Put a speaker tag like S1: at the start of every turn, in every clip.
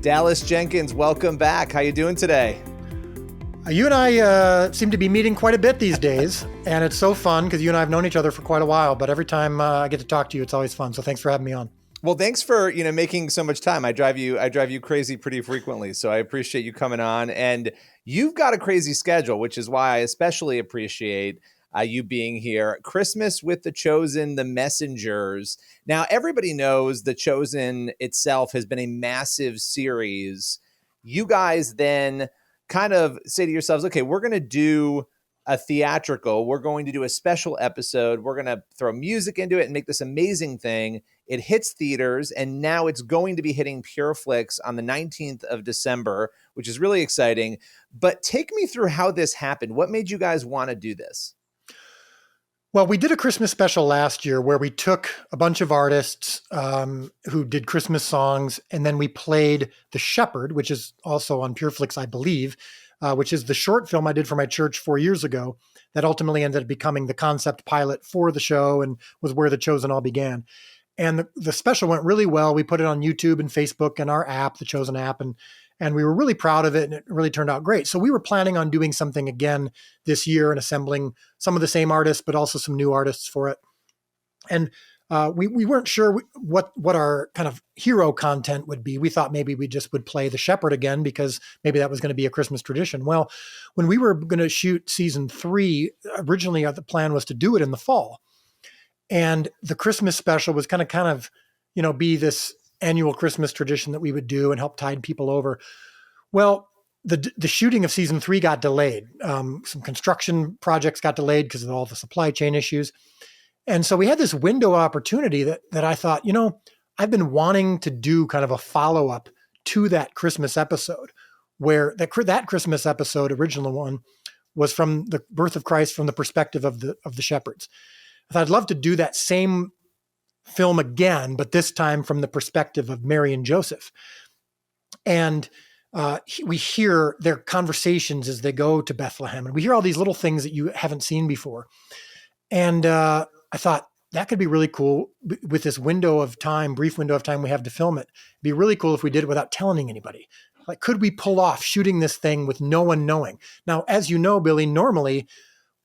S1: Dallas Jenkins, welcome back. How you doing today?
S2: You and I seem to be meeting quite a bit these days, and it's so fun because you and I have known each other for quite a while, but every time I get to talk to you, it's always fun. So thanks for having me on.
S1: Well, thanks for, making so much time. I drive you crazy pretty frequently, so I appreciate you coming on. And you've got a crazy schedule, which is why I especially appreciate you being here. Christmas with The Chosen, The Messengers. Now, everybody knows The Chosen itself has been a massive series. You guys then kind of say to yourselves, okay, we're going to do a theatrical, we're going to do a special episode, we're going to throw music into it and make this amazing thing. It hits theaters, and now it's going to be hitting Pure Flix on the 19th of December, which is really exciting. But take me through how this happened. What made you guys want to do this?
S2: Well, we did a Christmas special last year where we took a bunch of artists who did Christmas songs, and then we played The Shepherd, which is also on Pure Flix, I believe, which is the short film I did for my church 4 years ago that ultimately ended up becoming the concept pilot for the show and was where The Chosen all began. And the special went really well. We put it on YouTube and Facebook and our app, the Chosen app, and we were really proud of it, and it really turned out great. So we were planning on doing something again this year and assembling some of the same artists, but also some new artists for it. And we weren't sure what our kind of hero content would be. We thought maybe we just would play the shepherd again because maybe that was going to be a Christmas tradition. Well, when we were going to shoot season 3, originally the plan was to do it in the fall. And the Christmas special was kind of, be this annual Christmas tradition that we would do and help tide people over. Well, the shooting of season 3 got delayed. Some construction projects got delayed because of all the supply chain issues. And so we had this window of opportunity that I thought, I've been wanting to do kind of a follow-up to that Christmas episode, where that Christmas episode, original one, was from the birth of Christ from the perspective of the shepherds. I thought I'd love to do that same film again, but this time from the perspective of Mary and Joseph. And we hear their conversations as they go to Bethlehem, and we hear all these little things that you haven't seen before. And I thought that could be really cool with this brief window of time we have to film it. It'd be really cool if we did it without telling anybody. Like, could we pull off shooting this thing with no one knowing? Now, as you know, Billy, normally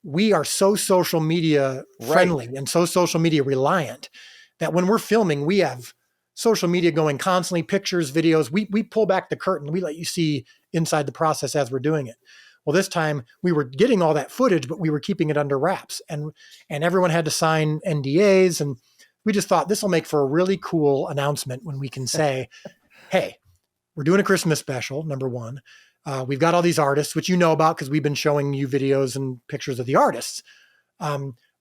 S2: we are so social media friendly and so social media reliant that when we're filming, we have social media going constantly, pictures, videos. We pull back the curtain. We let you see inside the process as we're doing it. Well, this time we were getting all that footage, but we were keeping it under wraps, and everyone had to sign NDAs. And we just thought this will make for a really cool announcement when we can say, hey, we're doing a Christmas special, number one. We've got all these artists, which you know about because we've been showing you videos and pictures of the artists.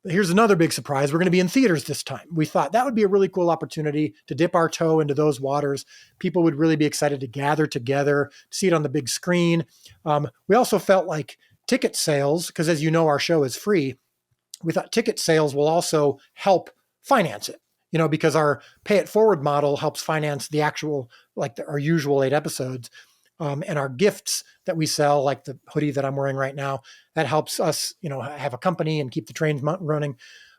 S2: But here's another big surprise. We're going to be in theaters this time. We thought that would be a really cool opportunity to dip our toe into those waters. People would really be excited to gather together, see it on the big screen. We also felt like ticket sales, because as you know, our show is free. We thought ticket sales will also help finance it, because our pay it forward model helps finance the actual, our usual 8 episodes. And our gifts that we sell, like the hoodie that I'm wearing right now, that helps us, have a company and keep the trains running.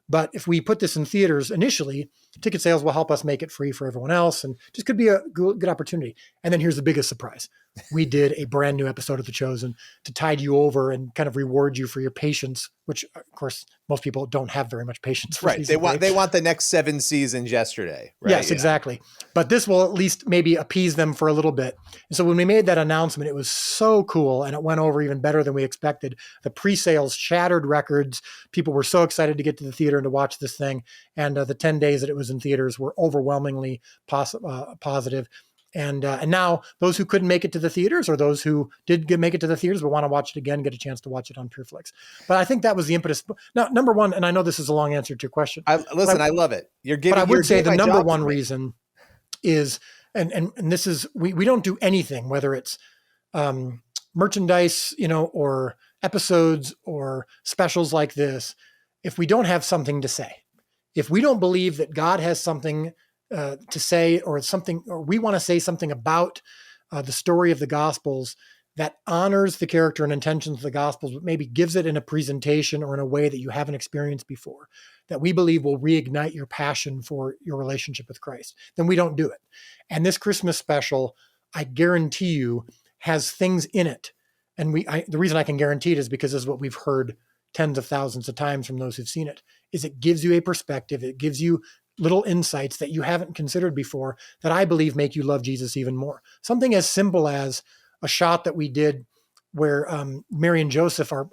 S2: But if we put this in theaters initially, ticket sales will help us make it free for everyone else, and just could be a good opportunity. And then here's the biggest surprise. We did a brand new episode of The Chosen to tide you over and kind of reward you for your patience, which of course most people don't have very much patience for.
S1: Right. They want the next 7 seasons yesterday. Right?
S2: Yes, exactly. But this will at least maybe appease them for a little bit. And so when we made that announcement, it was so cool, and it went over even better than we expected. The pre-sales shattered records. People were so excited to get to the theater and to watch this thing. And the 10 days that it was in theaters were overwhelmingly positive. And now those who couldn't make it to the theaters, or those who did make it to the theaters, will want to watch it again, get a chance to watch it on Pure Flix. But I think that was the impetus. Now, number one, and I know this is a long answer to your question.
S1: I love it.
S2: But I would say the number one reason is, and this is, we don't do anything, whether it's merchandise, or episodes or specials like this, if we don't have something to say. If we don't believe that God has something to say, or we want to say something about the story of the Gospels that honors the character and intentions of the Gospels, but maybe gives it in a presentation or in a way that you haven't experienced before, that we believe will reignite your passion for your relationship with Christ, then we don't do it. And this Christmas special I guarantee you, has things in it. And the reason I can guarantee it is because this is what we've heard tens of thousands of times from those who've seen it, is it gives you a perspective. It gives you little insights that you haven't considered before that I believe make you love Jesus even more. Something as simple as a shot that we did where Mary and Joseph are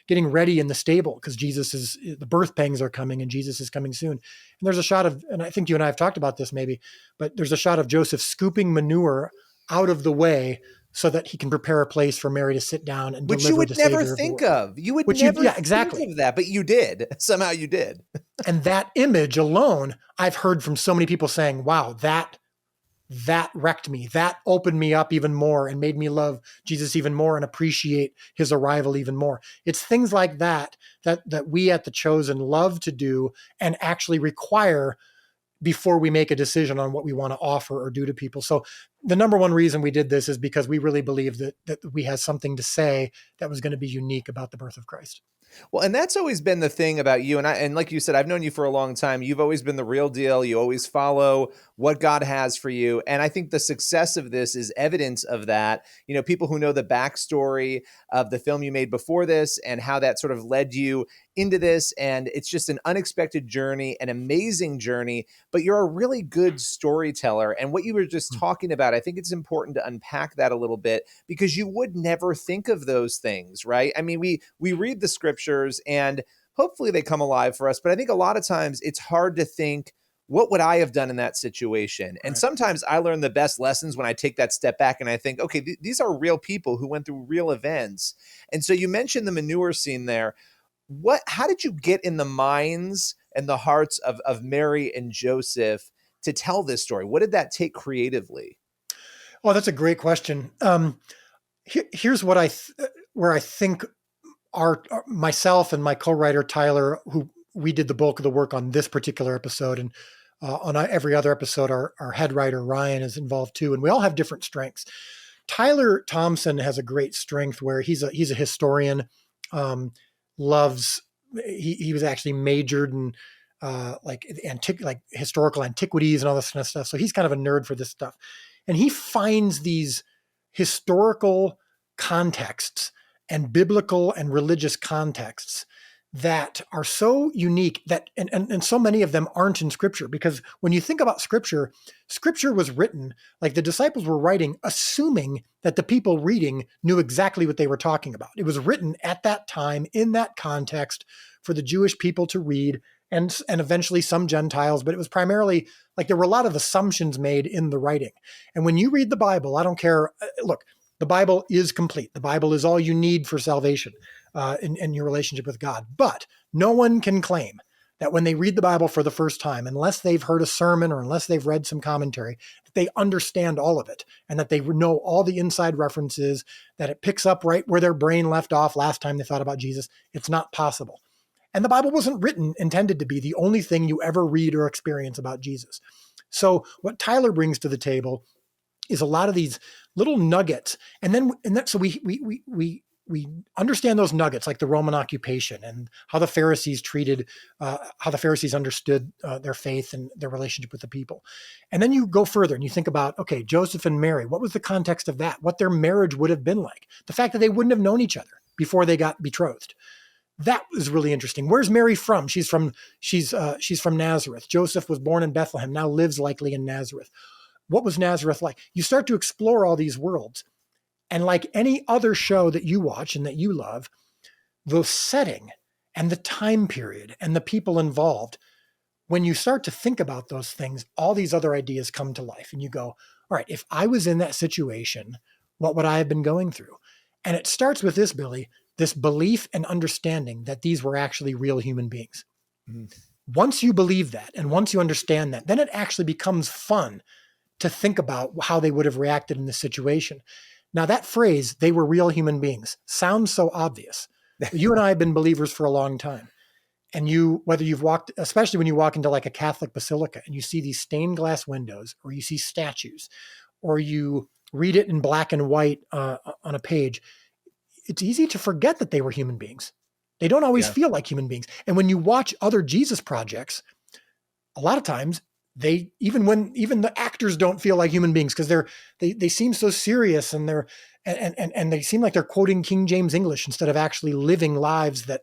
S2: getting ready in the stable because the birth pangs are coming and Jesus is coming soon. And there's a shot of, and I think you and I have talked about this maybe, but there's a shot of Joseph scooping manure out of the way so that he can prepare a place for Mary to sit down and
S1: Which you
S2: deliver
S1: would
S2: the
S1: never
S2: Savior of the
S1: think
S2: world.
S1: of. You would
S2: Which
S1: never
S2: yeah,
S1: think
S2: exactly.
S1: of that, but you did. Somehow you did.
S2: And that image alone, I've heard from so many people saying, wow, that wrecked me. That opened me up even more and made me love Jesus even more and appreciate his arrival even more. It's things like that we at The Chosen love to do and actually require before we make a decision on what we want to offer or do to people. So the number one reason we did this is because we really believe that we had something to say that was going to be unique about the birth of Christ.
S1: Well, and that's always been the thing about you. And like you said, I've known you for a long time. You've always been the real deal. You always follow what God has for you. And I think the success of this is evidence of that. You know, people who know the backstory of the film you made before this and how that sort of led you into this. And it's just an unexpected journey, an amazing journey, but you're a really good storyteller. And what you were just talking about, I think it's important to unpack that a little bit because you would never think of those things, right? I mean, we read the scriptures and hopefully they come alive for us, but I think a lot of times it's hard to think, what would I have done in that situation? And
S2: Right.
S1: sometimes I learn the best lessons when I take that step back and I think, okay, these are real people who went through real events. And so you mentioned the manure scene there. How did you get in the minds and the hearts of Mary and Joseph to tell this story? What did that take creatively?
S2: Oh, that's a great question. Here's what where I think myself and my co-writer Tyler, who we did the bulk of the work on this particular episode, and on every other episode, our head writer Ryan is involved too, and we all have different strengths. Tyler Thompson has a great strength where he's a historian, loves he was actually majored in like historical antiquities and all this kind of stuff. So he's kind of a nerd for this stuff, and he finds these historical contexts and biblical and religious contexts that are so unique that and so many of them aren't in scripture, because when you think about scripture was written, like the disciples were writing assuming that the people reading knew exactly what they were talking about. It was written at that time in that context for the Jewish people to read, and eventually some Gentiles, but it was primarily like there were a lot of assumptions made in the writing. And when you read the Bible, I don't care, look, the Bible is complete. The Bible is all you need for salvation in your relationship with God. But no one can claim that when they read the Bible for the first time, unless they've heard a sermon or unless they've read some commentary, that they understand all of it and that they know all the inside references, that it picks up right where their brain left off last time they thought about Jesus. It's not possible. And the Bible wasn't intended to be the only thing you ever read or experience about Jesus. So what Tyler brings to the table is a lot of these little nuggets, so we understand those nuggets, like the Roman occupation and how the Pharisees understood their faith and their relationship with the people. And then you go further and you think about, okay, Joseph and Mary, what was the context of that? What their marriage would have been like? The fact that they wouldn't have known each other before they got betrothed. That was really interesting. Where's Mary from? She's from Nazareth. Joseph was born in Bethlehem, now lives likely in Nazareth. What was Nazareth like? You start to explore all these worlds. And like any other show that you watch and that you love, the setting and the time period and the people involved, when you start to think about those things, all these other ideas come to life. And you go, all right, if I was in that situation, what would I have been going through? And it starts with this, Billy, this belief and understanding that these were actually real human beings. Mm. Once you believe that, and once you understand that, then it actually becomes fun to think about how they would have reacted in this situation. Now, that phrase, they were real human beings, sounds so obvious. You and I have been believers for a long time. And whether you've walked, especially when you walk into like a Catholic basilica and you see these stained glass windows, or you see statues, or you read it in black and white on a page, it's easy to forget that they were human beings. They don't always feel like human beings. And when you watch other Jesus projects, a lot of times they, even the actors don't feel like human beings because they seem so serious, and and they seem like they're quoting King James English instead of actually living lives that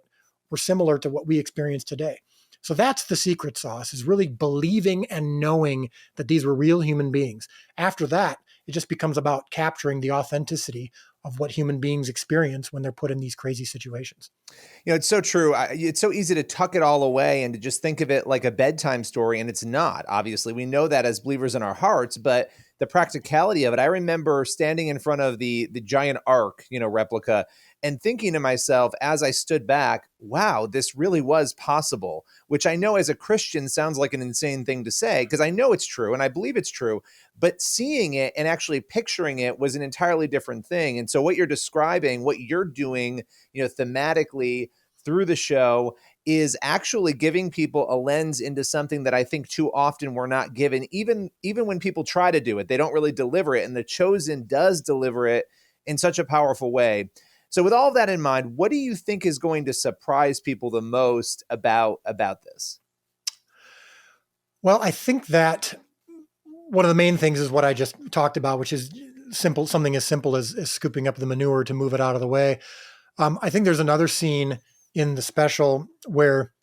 S2: were similar to what we experience today. So that's the secret sauce, is really believing and knowing that these were real human beings. After that, it just becomes about capturing the authenticity of what human beings experience when they're put in these crazy situations.
S1: It's so true. It's so easy to tuck it all away and to just think of it like a bedtime story, and it's not. Obviously, we know that as believers in our hearts, but the practicality of it. I remember standing in front of the giant ark, replica, and thinking to myself as I stood back, "Wow, this really was possible." Which I know as a Christian sounds like an insane thing to say, because I know it's true and I believe it's true. But seeing it and actually picturing it was an entirely different thing. And so, what you're describing, what you're doing, thematically through the show, is actually giving people a lens into something that I think too often we're not given. Even when people try to do it, they don't really deliver it, and The Chosen does deliver it in such a powerful way. So with all of that in mind, what do you think is going to surprise people the most about this?
S2: Well, I think that one of the main things is what I just talked about, which is something as simple as scooping up the manure to move it out of the way. I think there's another scene in the special where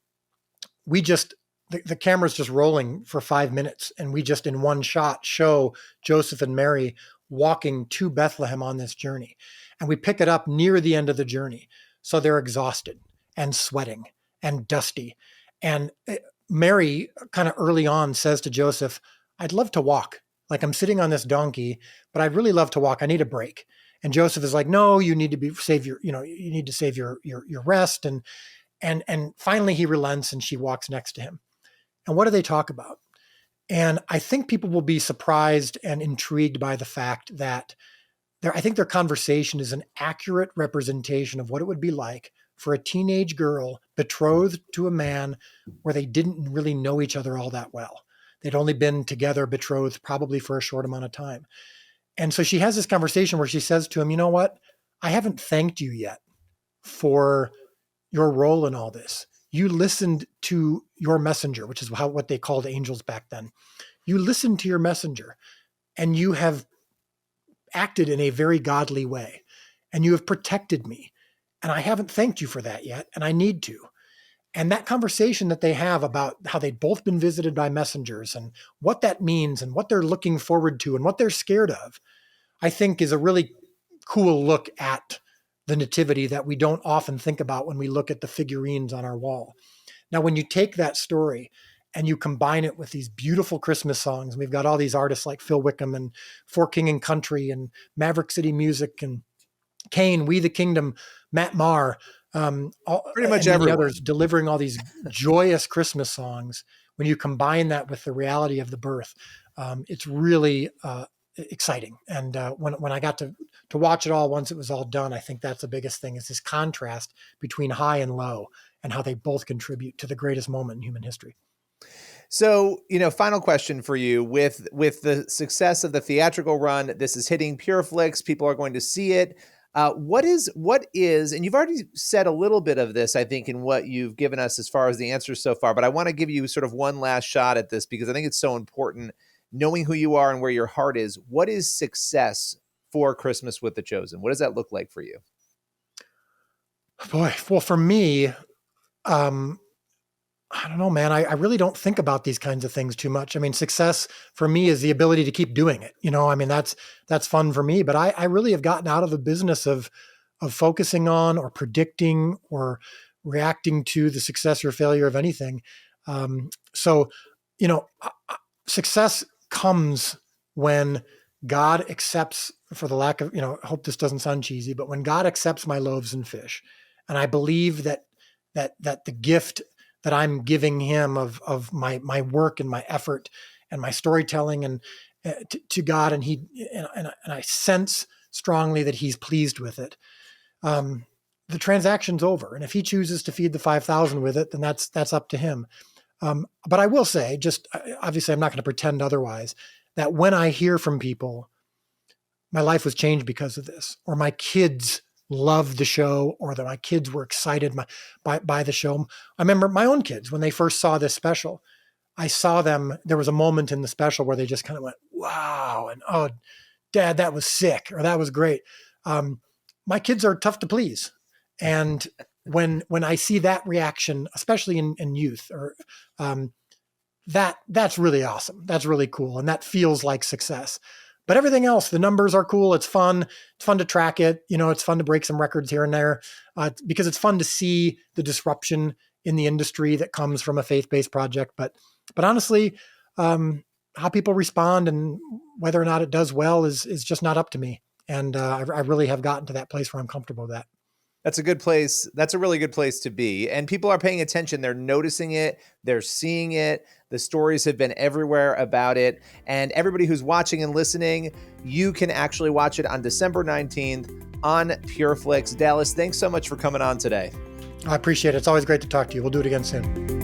S2: we just the camera's just rolling for 5 minutes, and we just in one shot show Joseph and Mary walking to Bethlehem on this journey, and we pick it up near the end of the journey, so they're exhausted and sweating and dusty, and Mary kind of early on says to Joseph, "I'd love to walk. Like, I'm sitting on this donkey, but I'd really love to walk. I need a break." And Joseph is like, "No, you need to save your, you need to save your rest." And finally he relents, and she walks next to him. And what do they talk about? And I think people will be surprised and intrigued by the fact that I think their conversation is an accurate representation of what it would be like for a teenage girl betrothed to a man where they didn't really know each other all that well. They'd only been together, betrothed, probably for a short amount of time. And so she has this conversation where she says to him, "You know what? I haven't thanked you yet for your role in all this. You listened to your messenger," which is what they called angels back then. "You listened to your messenger, and you have acted in a very godly way, and you have protected me. And I haven't thanked you for that yet, and I need to." And that conversation that they have about how they'd both been visited by messengers and what that means and what they're looking forward to and what they're scared of, I think is a really cool look at the nativity that we don't often think about when we look at the figurines on our wall. Now, when you take that story and you combine it with these beautiful Christmas songs, and we've got all these artists like Phil Wickham and For King and Country and Maverick City Music and Kane, We the Kingdom, Matt Maher,
S1: Pretty much
S2: and many
S1: everyone.
S2: others delivering all these joyous Christmas songs. When you combine that with the reality of the birth, it's really exciting. And when I got to watch it all once it was all done, I think that's the biggest thing, is this contrast between high and low and how they both contribute to the greatest moment in human history.
S1: So, final question for you. With the success of the theatrical run, this is hitting Pure Flix. People are going to see it. What is, and you've already said a little bit of this, I think, in what you've given us as far as the answers so far, but I want to give you sort of one last shot at this because I think it's so important, knowing who you are and where your heart is. What is success for Christmas with The Chosen? What does that look like for you?
S2: Boy, well, for me, I don't know, man. I really don't think about these kinds of things too much. I mean, success for me is the ability to keep doing it. I mean, that's fun for me. But I really have gotten out of the business of focusing on or predicting or reacting to the success or failure of anything. So, you know, success comes when God accepts, for the lack of, I hope this doesn't sound cheesy, but when God accepts my loaves and fish, and I believe that the gift that I'm giving him of my work and my effort and my storytelling and to God, and I sense strongly that he's pleased with it. The transaction's over, and if he chooses to feed the 5,000 with it, then that's up to him. But I will say, just obviously, I'm not going to pretend otherwise, that when I hear from people, my life was changed because of this, or my kids loved the show, or that my kids were excited by the show. I remember my own kids when they first saw this special. I saw them, there was a moment in the special where they just kind of went, wow. And, oh, Dad, that was sick, or that was great. My kids are tough to please. And when I see that reaction, especially in youth, or that's really awesome. That's really cool. And that feels like success. But everything else, the numbers are cool. It's fun. It's fun to track it. It's fun to break some records here and there, because it's fun to see the disruption in the industry that comes from a faith-based project. But honestly, how people respond and whether or not it does well is just not up to me. And I really have gotten to that place where I'm comfortable with that.
S1: That's a good place. That's a really good place to be. And people are paying attention. They're noticing it. They're seeing it. The stories have been everywhere about it. And everybody who's watching and listening, you can actually watch it on December 19th on Pure Flix. Dallas, thanks so much for coming on today.
S2: I appreciate it. It's always great to talk to you. We'll do it again soon.